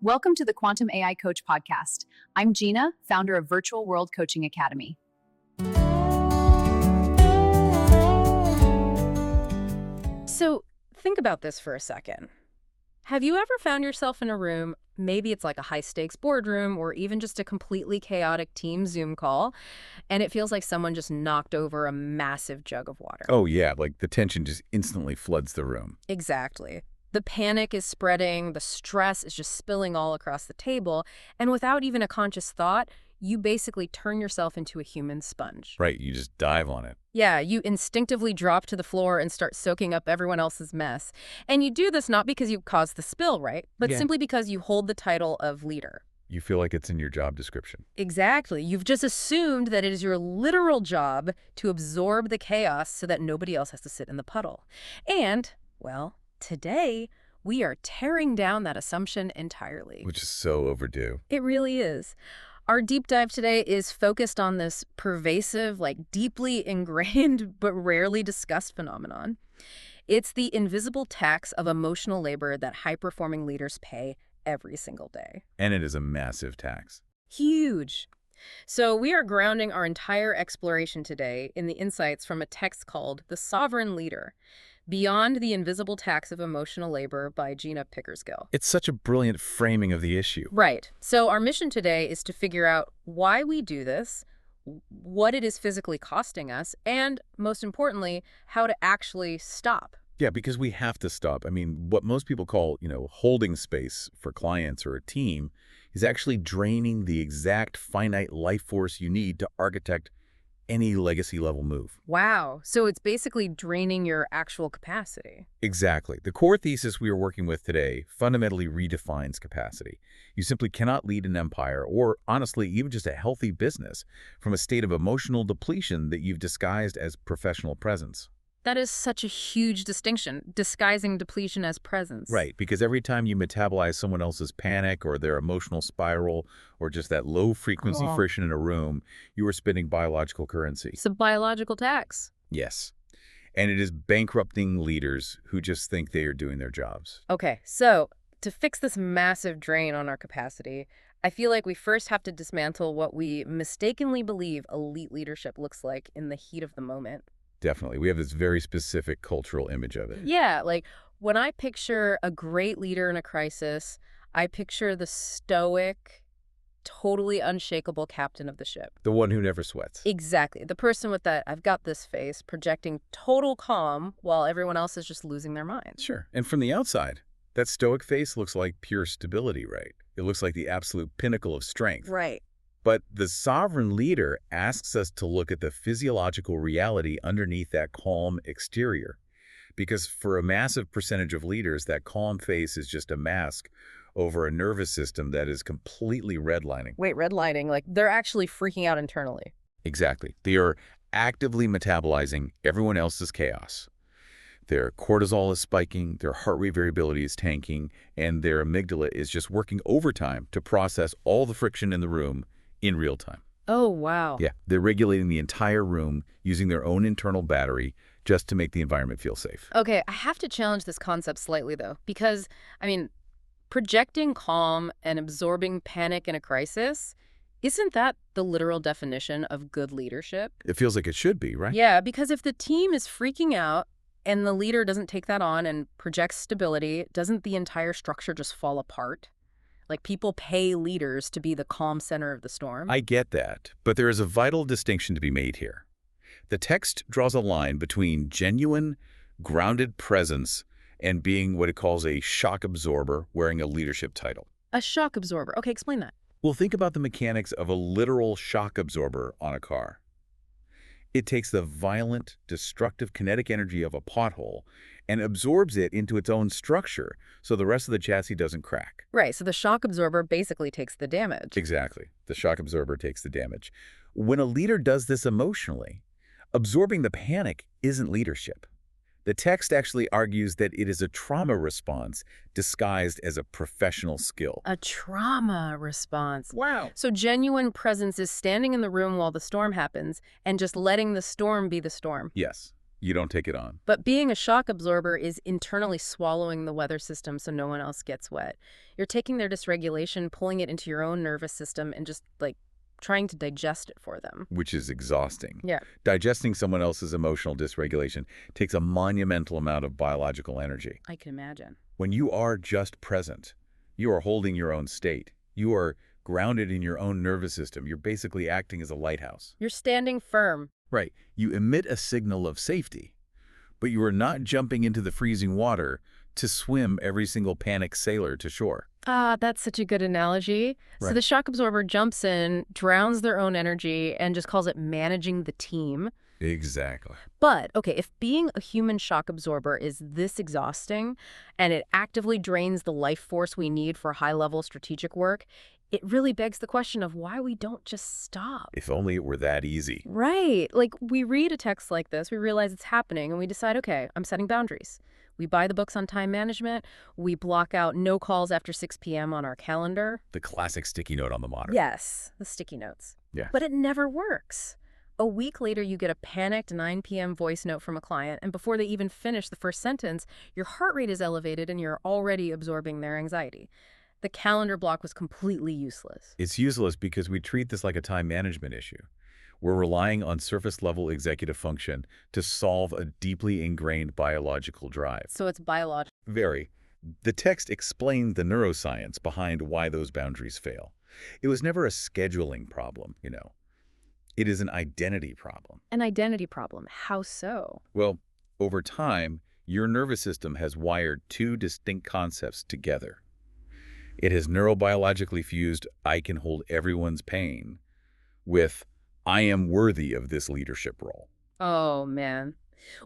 Welcome to the Quantum AI Coach podcast. I'm Gina, founder of Virtual World Coaching Academy. So think about this for a second. Have you ever found yourself in a room, maybe it's like a high-stakes boardroom or even just a completely chaotic team Zoom call, and it feels like someone just knocked over a massive jug of water? Oh, yeah, like the tension just instantly floods the room. Exactly. The panic is spreading, the stress is just spilling all across the table, and without even a conscious thought, you basically turn yourself into a human sponge. Right, you just dive on it. Yeah, you instinctively drop to the floor and start soaking up everyone else's mess. And you do this not because you caused the spill, right? But Yeah. simply because you hold the title of leader. You feel like it's in your job description. Exactly. You've just assumed that it is your literal job to absorb the chaos so that nobody else has to sit in the puddle. And, well, today, we are tearing down that assumption entirely. Which is so overdue. It really is. Our deep dive today is focused on this pervasive, deeply ingrained but rarely discussed phenomenon. It's the invisible tax of emotional labor that high-performing leaders pay every single day. And it is a massive tax. Huge. So we are grounding our entire exploration today in the insights from a text called The Sovereign Leader: Beyond the Invisible Tax of Emotional Labor by Gina Pickersgill. It's such a brilliant framing of the issue. Right. So our mission today is to figure out why we do this, what it is physically costing us, and most importantly, how to actually stop. Yeah, because we have to stop. I mean, what most people call, holding space for clients or a team is actually draining the exact finite life force you need to architect any legacy-level move. Wow. So it's basically draining your actual capacity. Exactly. The core thesis we are working with today fundamentally redefines capacity. You simply cannot lead an empire, or honestly, even just a healthy business, from a state of emotional depletion that you've disguised as professional presence. That is such a huge distinction, disguising depletion as presence. Right, because every time you metabolize someone else's panic or their emotional spiral or just that low-frequency friction in a room, you are spending biological currency. It's a biological tax. Yes. And it is bankrupting leaders who just think they are doing their jobs. Okay, so to fix this massive drain on our capacity, I feel like we first have to dismantle what we mistakenly believe elite leadership looks like in the heat of the moment. Definitely. We have this very specific cultural image of it. Yeah, when I picture a great leader in a crisis, I picture the stoic, totally unshakable captain of the ship. The one who never sweats. Exactly. The person with that "I've got this" face, projecting total calm while everyone else is just losing their minds. Sure. And from the outside, that stoic face looks like pure stability, right? It looks like the absolute pinnacle of strength. Right. But the sovereign leader asks us to look at the physiological reality underneath that calm exterior. Because for a massive percentage of leaders, that calm face is just a mask over a nervous system that is completely redlining. Wait, redlining, they're actually freaking out internally. Exactly. They are actively metabolizing everyone else's chaos. Their cortisol is spiking, their heart rate variability is tanking, and their amygdala is just working overtime to process all the friction in the room in real time. Oh, wow. Yeah, they're regulating the entire room using their own internal battery just to make the environment feel safe. Okay, I have to challenge this concept slightly, though, because, projecting calm and absorbing panic in a crisis, isn't that the literal definition of good leadership? It feels like it should be, right? Yeah, because if the team is freaking out and the leader doesn't take that on and projects stability, doesn't the entire structure just fall apart? People pay leaders to be the calm center of the storm. I get that, but there is a vital distinction to be made here. The text draws a line between genuine, grounded presence and being what it calls a shock absorber wearing a leadership title. A shock absorber. Okay, explain that. Well, think about the mechanics of a literal shock absorber on a car. It takes the violent, destructive kinetic energy of a pothole and absorbs it into its own structure so the rest of the chassis doesn't crack. Right, so the shock absorber basically takes the damage. Exactly. The shock absorber takes the damage. When a leader does this emotionally, absorbing the panic isn't leadership. The text actually argues that it is a trauma response disguised as a professional skill. A trauma response. Wow. So genuine presence is standing in the room while the storm happens and just letting the storm be the storm. Yes. You don't take it on. But being a shock absorber is internally swallowing the weather system so no one else gets wet. You're taking their dysregulation, pulling it into your own nervous system, and just, like, trying to digest it for them. Which is exhausting. Yeah. Digesting someone else's emotional dysregulation takes a monumental amount of biological energy. I can imagine. When you are just present, you are holding your own state. You are grounded in your own nervous system. You're basically acting as a lighthouse. You're standing firm. Right. You emit a signal of safety, but you are not jumping into the freezing water to swim every single panicked sailor to shore. Ah, that's such a good analogy. So Right. the shock absorber jumps in, drowns their own energy, and just calls it managing the team. Exactly. But, okay, if being a human shock absorber is this exhausting and it actively drains the life force we need for high-level strategic work, it really begs the question of why we don't just stop. If only it were that easy. Right. Like, we read a text like this, we realize it's happening, and we decide, okay, I'm setting boundaries. We buy the books on time management. We block out no calls after 6 p.m. on our calendar. The classic sticky note on the monitor. Yes, the sticky notes. Yeah. But it never works. A week later, you get a panicked 9 p.m. voice note from a client, and before they even finish the first sentence, your heart rate is elevated and you're already absorbing their anxiety. The calendar block was completely useless. It's useless because we treat this like a time management issue. We're relying on surface-level executive function to solve a deeply ingrained biological drive. So it's biological. Very. The text explained the neuroscience behind why those boundaries fail. It was never a scheduling problem, you know. It is an identity problem. An identity problem. How so? Well, over time, your nervous system has wired two distinct concepts together. It has neurobiologically fused, I can hold everyone's pain, with, I am worthy of this leadership role. Oh, man.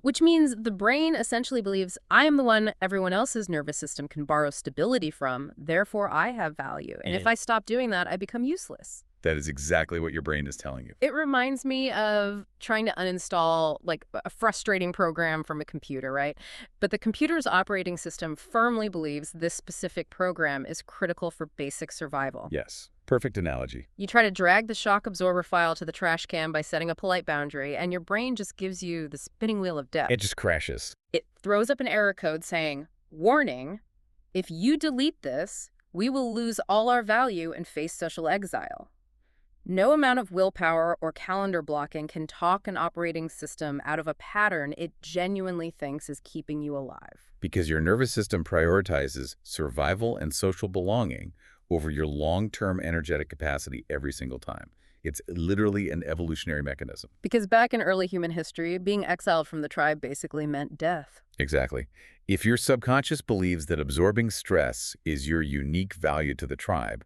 Which means the brain essentially believes I am the one everyone else's nervous system can borrow stability from, therefore I have value. And if I stop doing that, I become useless. That is exactly what your brain is telling you. It reminds me of trying to uninstall like a frustrating program from a computer, right? But the computer's operating system firmly believes this specific program is critical for basic survival. Yes. Perfect analogy. You try to drag the shock absorber file to the trash can by setting a polite boundary, and your brain just gives you the spinning wheel of death. It just crashes. It throws up an error code saying, warning, if you delete this, we will lose all our value and face social exile. No amount of willpower or calendar blocking can talk an operating system out of a pattern it genuinely thinks is keeping you alive. Because your nervous system prioritizes survival and social belonging over your long-term energetic capacity every single time. It's literally an evolutionary mechanism. Because back in early human history, being exiled from the tribe basically meant death. Exactly. If your subconscious believes that absorbing stress is your unique value to the tribe,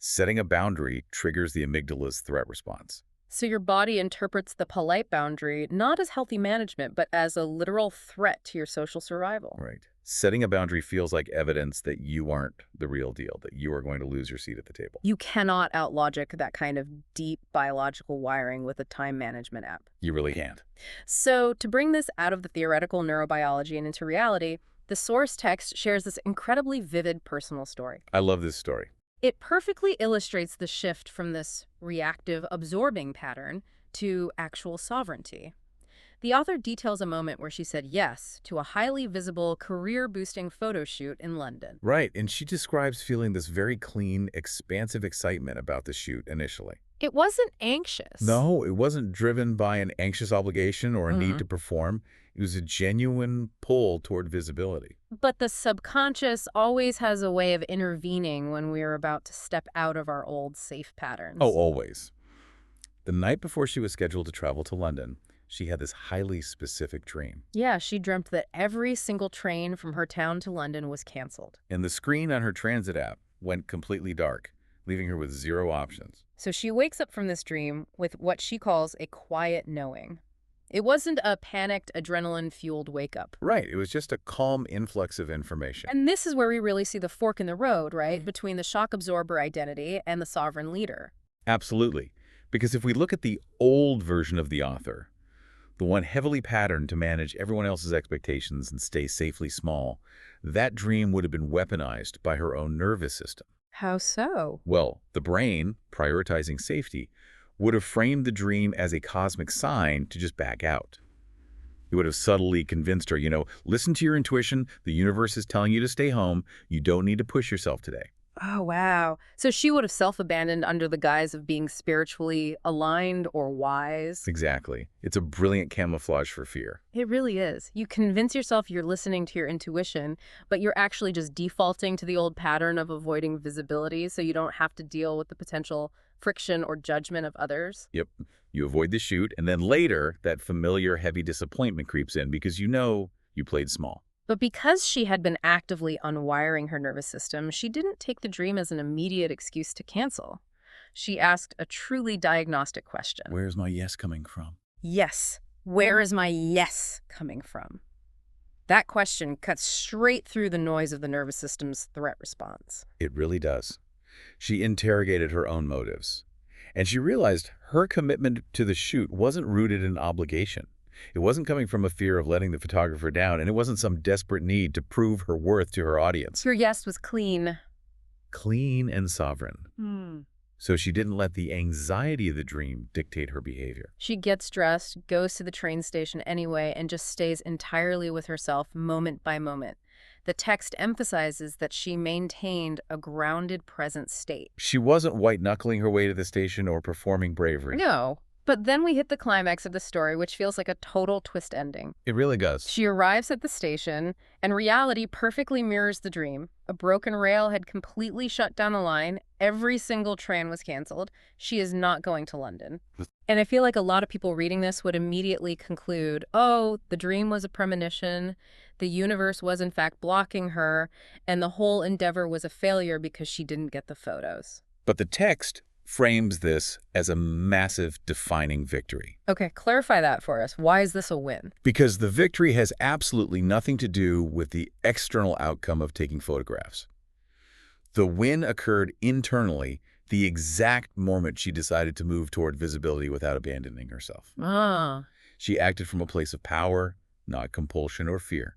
setting a boundary triggers the amygdala's threat response. So your body interprets the polite boundary not as healthy management, but as a literal threat to your social survival. Right. Setting a boundary feels like evidence that you aren't the real deal, that you are going to lose your seat at the table. You cannot outlogic that kind of deep biological wiring with a time management app. You really can't. So to bring this out of the theoretical neurobiology and into reality, the source text shares this incredibly vivid personal story. I love this story. It perfectly illustrates the shift from this reactive absorbing pattern to actual sovereignty. The author details a moment where she said yes to a highly visible, career-boosting photo shoot in London. Right, and she describes feeling this very clean, expansive excitement about the shoot initially. It wasn't anxious. No, it wasn't driven by an anxious obligation or a need to perform. It was a genuine pull toward visibility. But the subconscious always has a way of intervening when we are about to step out of our old safe patterns. Oh, always. The night before she was scheduled to travel to London, she had this highly specific dream. Yeah, she dreamt that every single train from her town to London was canceled. And the screen on her transit app went completely dark, leaving her with zero options. So she wakes up from this dream with what she calls a quiet knowing. It wasn't a panicked, adrenaline-fueled wake-up. Right, it was just a calm influx of information. And this is where we really see the fork in the road, right, between the shock absorber identity and the sovereign leader. Absolutely. Because if we look at the old version of the author, the one heavily patterned to manage everyone else's expectations and stay safely small, that dream would have been weaponized by her own nervous system. How so? Well, the brain, prioritizing safety, would have framed the dream as a cosmic sign to just back out. He would have subtly convinced her, listen to your intuition. The universe is telling you to stay home. You don't need to push yourself today. Oh, wow. So she would have self-abandoned under the guise of being spiritually aligned or wise. Exactly. It's a brilliant camouflage for fear. It really is. You convince yourself you're listening to your intuition, but you're actually just defaulting to the old pattern of avoiding visibility so you don't have to deal with the potential friction or judgment of others. Yep. You avoid the shoot, and then later, that familiar heavy disappointment creeps in because you know you played small. But because she had been actively unwiring her nervous system, she didn't take the dream as an immediate excuse to cancel. She asked a truly diagnostic question. Where's my yes coming from? Yes. Where is my yes coming from? That question cuts straight through the noise of the nervous system's threat response. It really does. She interrogated her own motives, and she realized her commitment to the shoot wasn't rooted in obligation. It wasn't coming from a fear of letting the photographer down, and it wasn't some desperate need to prove her worth to her audience. Your yes was clean. Clean and sovereign. So she didn't let the anxiety of the dream dictate her behavior. She gets dressed, goes to the train station anyway, and just stays entirely with herself moment by moment. The text emphasizes that she maintained a grounded present state. She wasn't white-knuckling her way to the station or performing bravery. No. But then we hit the climax of the story, which feels like a total twist ending. It really does. She arrives at the station, and reality perfectly mirrors the dream. A broken rail had completely shut down the line. Every single train was canceled. She is not going to London. And I feel like a lot of people reading this would immediately conclude, oh, the dream was a premonition, the universe was in fact blocking her, and the whole endeavor was a failure because she didn't get the photos. But the text frames this as a massive defining victory. Okay, clarify that for us. Why is this a win? Because the victory has absolutely nothing to do with the external outcome of taking photographs. The win occurred internally the exact moment she decided to move toward visibility without abandoning herself. She acted from a place of power, not compulsion or fear.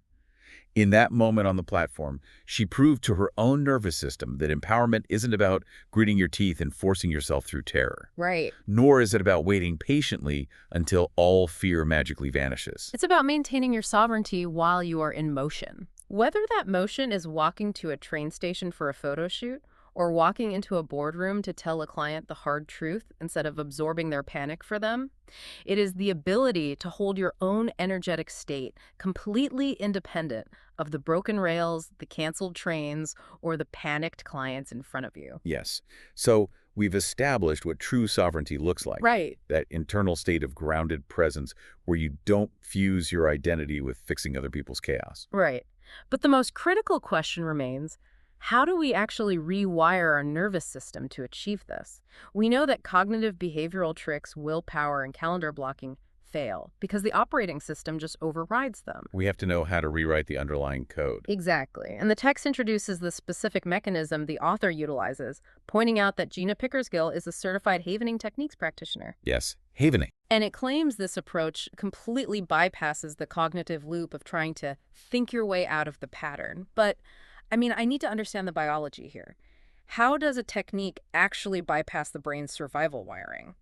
In that moment on the platform, she proved to her own nervous system that empowerment isn't about gritting your teeth and forcing yourself through terror. Right. Nor is it about waiting patiently until all fear magically vanishes. It's about maintaining your sovereignty while you are in motion. Whether that motion is walking to a train station for a photo shoot or walking into a boardroom to tell a client the hard truth instead of absorbing their panic for them, it is the ability to hold your own energetic state completely independent of the broken rails, the canceled trains, or the panicked clients in front of you. Yes. So we've established what true sovereignty looks like. Right. That internal state of grounded presence where you don't fuse your identity with fixing other people's chaos. Right. But the most critical question remains, how do we actually rewire our nervous system to achieve this? We know that cognitive behavioral tricks, willpower, and calendar blocking fail because the operating system just overrides them. We have to know how to rewrite the underlying code. Exactly. And the text introduces the specific mechanism the author utilizes, pointing out that Gina Pickersgill is a certified havening techniques practitioner. Yes, havening. And it claims this approach completely bypasses the cognitive loop of trying to think your way out of the pattern. But I need to understand the biology here. How does a technique actually bypass the brain's survival wiring?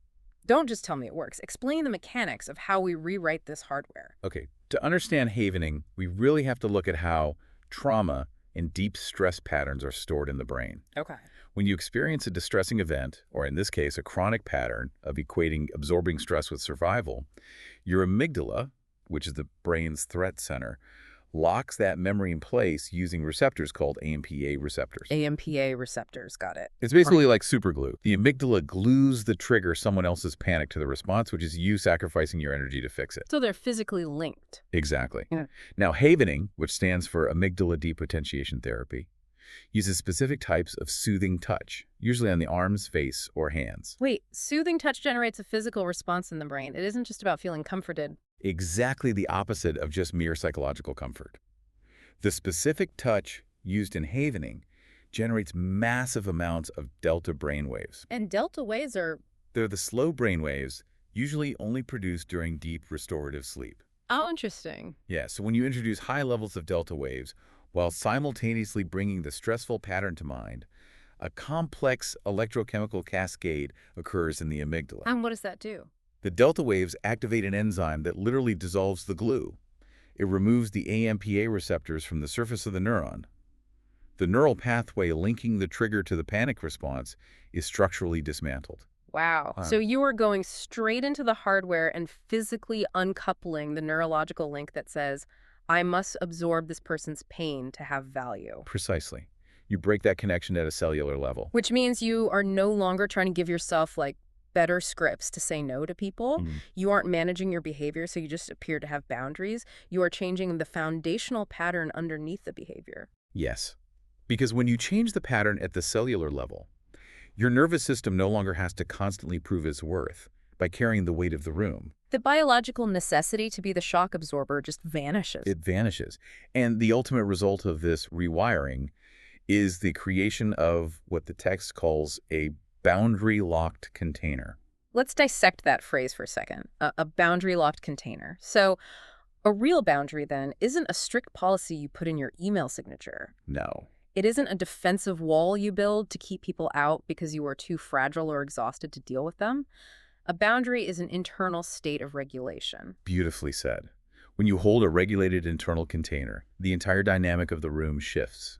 Don't just tell me it works. Explain the mechanics of how we rewrite this hardware. Okay, to understand havening, we really have to look at how trauma and deep stress patterns are stored in the brain. Okay. When you experience a distressing event, or in this case, a chronic pattern of equating absorbing stress with survival, your amygdala, which is the brain's threat center, locks that memory in place using receptors called AMPA receptors. AMPA receptors, got it. It's basically like superglue. The amygdala glues the trigger someone else's panic to the response, which is you sacrificing your energy to fix it. So they're physically linked. Exactly. Yeah. Now, havening, which stands for amygdala depotentiation therapy, uses specific types of soothing touch, usually on the arms, face, or hands. Wait, soothing touch generates a physical response in the brain. It isn't just about feeling comforted. Exactly the opposite of just mere psychological comfort. The specific touch used in havening generates massive amounts of delta brainwaves. And delta waves are... They're the slow brainwaves, usually only produced during deep restorative sleep. Oh, interesting. Yeah, so when you introduce high levels of delta waves, while simultaneously bringing the stressful pattern to mind, a complex electrochemical cascade occurs in the amygdala. And what does that do? The delta waves activate an enzyme that literally dissolves the glue, It removes the AMPA receptors from the surface of the neuron. The neural pathway linking the trigger to the panic response is structurally dismantled. Wow. So you are going straight into the hardware and physically uncoupling the neurological link that says, I must absorb this person's pain to have value. Precisely. You break that connection at a cellular level. Which means you are no longer trying to give yourself better scripts to say no to people. You aren't managing your behavior, so you just appear to have boundaries. You are changing the foundational pattern underneath the behavior. Yes. Because when you change the pattern at the cellular level, your nervous system no longer has to constantly prove its worth by carrying the weight of the room. The biological necessity to be the shock absorber just vanishes. It vanishes. And the ultimate result of this rewiring is the creation of what the text calls a boundary-locked container. Let's dissect that phrase for a second, a boundary-locked container. So a real boundary, then, isn't a strict policy you put in your email signature. No. It isn't a defensive wall you build to keep people out because you are too fragile or exhausted to deal with them. A boundary is an internal state of regulation. Beautifully said. When you hold a regulated internal container, the entire dynamic of the room shifts.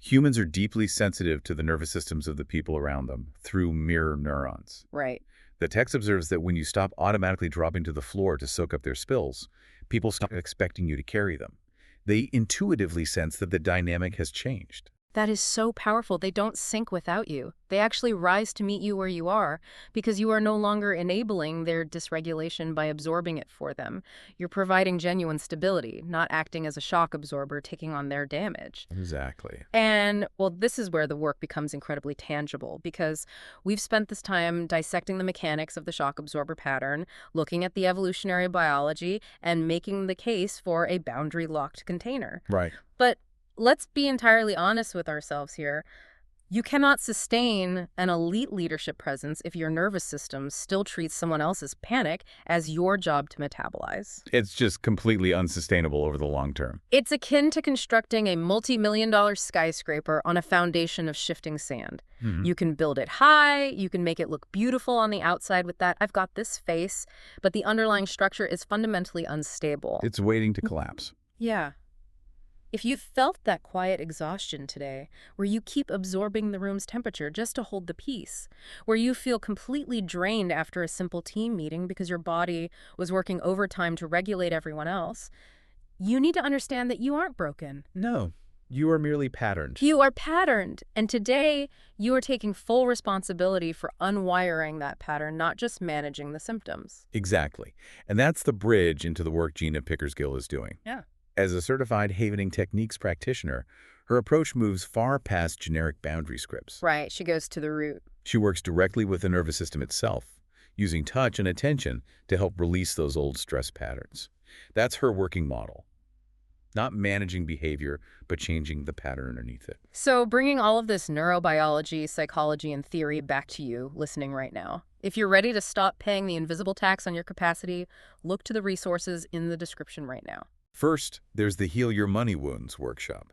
Humans are deeply sensitive to the nervous systems of the people around them through mirror neurons. Right. The text observes that when you stop automatically dropping to the floor to soak up their spills, people stop expecting you to carry them. They intuitively sense that the dynamic has changed. That is so powerful. They don't sink without you. They actually rise to meet you where you are because you are no longer enabling their dysregulation by absorbing it for them. You're providing genuine stability, not acting as a shock absorber, taking on their damage. Exactly. And, well, this is where the work becomes incredibly tangible because we've spent this time dissecting the mechanics of the shock absorber pattern, looking at the evolutionary biology, and making the case for a boundary-locked container. Right. But let's be entirely honest with ourselves here. You cannot sustain an elite leadership presence if your nervous system still treats someone else's panic as your job to metabolize. It's just completely unsustainable over the long term. It's akin to constructing a multi-million-dollar skyscraper on a foundation of shifting sand. You can build it high, you can make it look beautiful on the outside with that, I've got this face, but the underlying structure is fundamentally unstable. It's waiting to collapse. Yeah. If you felt that quiet exhaustion today, where you keep absorbing the room's temperature just to hold the peace, where you feel completely drained after a simple team meeting because your body was working overtime to regulate everyone else, you need to understand that you aren't broken. No, you are merely patterned. You are patterned, and today you are taking full responsibility for unwiring that pattern, not just managing the symptoms. Exactly. And that's the bridge into the work Gina Pickersgill is doing. Yeah. As a certified Havening Techniques practitioner, her approach moves far past generic boundary scripts. Right, she goes to the root. She works directly with the nervous system itself, using touch and attention to help release those old stress patterns. That's her working model. Not managing behavior, but changing the pattern underneath it. So bringing all of this neurobiology, psychology, and theory back to you listening right now. If you're ready to stop paying the invisible tax on your capacity, look to the resources in the description right now. First, there's the Heal Your Money Wounds workshop.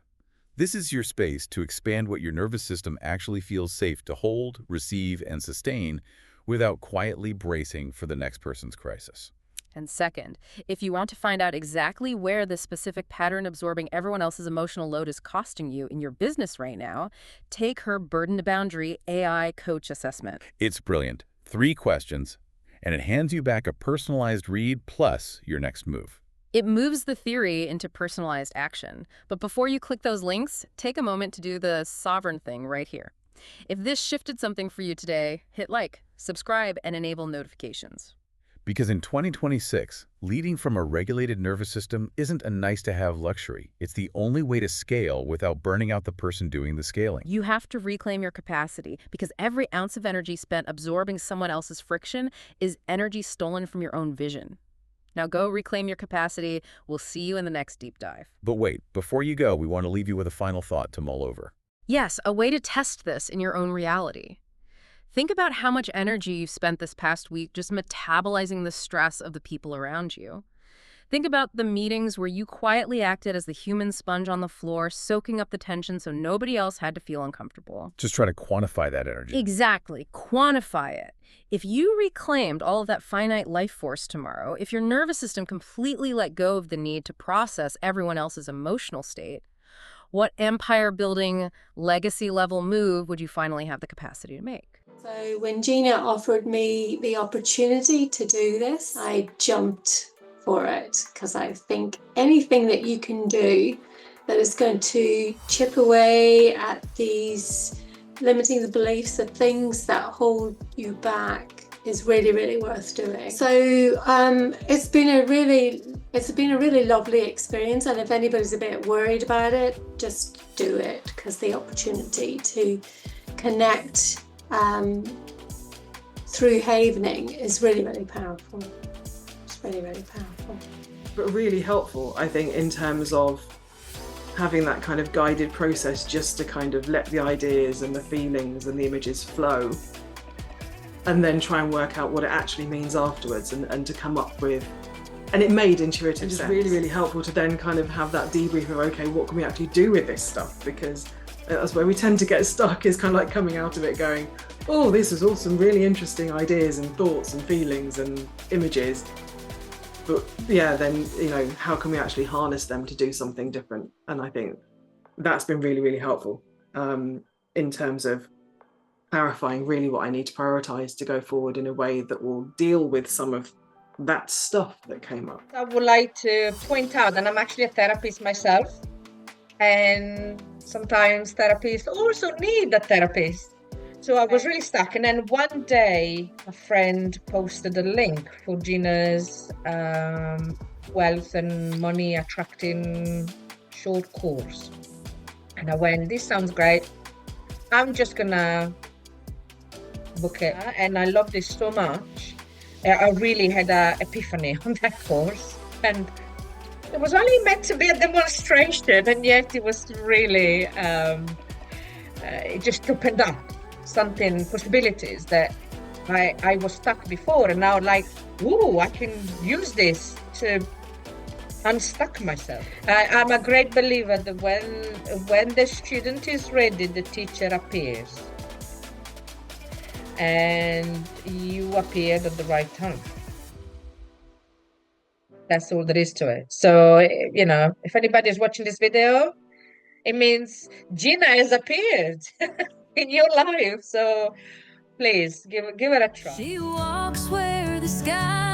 This is your space to expand what your nervous system actually feels safe to hold, receive, and sustain without quietly bracing for the next person's crisis. And second, if you want to find out exactly where this specific pattern absorbing everyone else's emotional load is costing you in your business right now, take her Burden to Boundary AI Coach Assessment. It's brilliant. 3 questions, and it hands you back a personalized read plus your next move. It moves the theory into personalized action. But before you click those links, take a moment to do the sovereign thing right here. If this shifted something for you today, hit like, subscribe, and enable notifications. Because in 2026, leading from a regulated nervous system isn't a nice-to-have luxury. It's the only way to scale without burning out the person doing the scaling. You have to reclaim your capacity because every ounce of energy spent absorbing someone else's friction is energy stolen from your own vision. Now go reclaim your capacity. We'll see you in the next deep dive. But wait, before you go, we want to leave you with a final thought to mull over. Yes, a way to test this in your own reality. Think about how much energy you've spent this past week just metabolizing the stress of the people around you. Think about the meetings where you quietly acted as the human sponge on the floor, soaking up the tension so nobody else had to feel uncomfortable. Just try to quantify that energy. Exactly. Quantify it. If you reclaimed all of that finite life force tomorrow, if your nervous system completely let go of the need to process everyone else's emotional state, what empire-building, legacy-level move would you finally have the capacity to make? So when Gina offered me the opportunity to do this, I jumped for it because I think anything that you can do that is going to chip away at these limiting the beliefs of things that hold you back is really, really worth doing. So it's been a really lovely experience, and if anybody's a bit worried about it, just do it, because the opportunity to connect through havening is really, really powerful. It's really, really powerful. But really helpful, I think, in terms of having that kind of guided process just to kind of let the ideas and the feelings and the images flow, and then try and work out what it actually means afterwards, and to come up with, and it made intuitive sense. It's really, really helpful to then kind of have that debrief of, okay, what can we actually do with this stuff? Because that's where we tend to get stuck, is kind of like coming out of it going, oh, this is all some really interesting ideas and thoughts and feelings and images. But yeah, then, you know, how can we actually harness them to do something different? And I think that's been really, really helpful in terms of clarifying really what I need to prioritize to go forward in a way that will deal with some of that stuff that came up. I would like to point out that I'm actually a therapist myself, and sometimes therapists also need a therapist. So I was really stuck, and then one day a friend posted a link for Gina's wealth and money attracting short course, and I went, this sounds great, I'm just gonna book it. And I loved it so much. I really had an epiphany on that course, and it was only meant to be a demonstration, and yet it was really it just opened up something, possibilities that I was stuck before, and now like, ooh, I can use this to unstuck myself. I'm a great believer that when the student is ready, the teacher appears, and you appeared at the right time. That's all there is to it. So, you know, if anybody is watching this video, it means Gina has appeared in your life. So please give it a try. She walks where the sky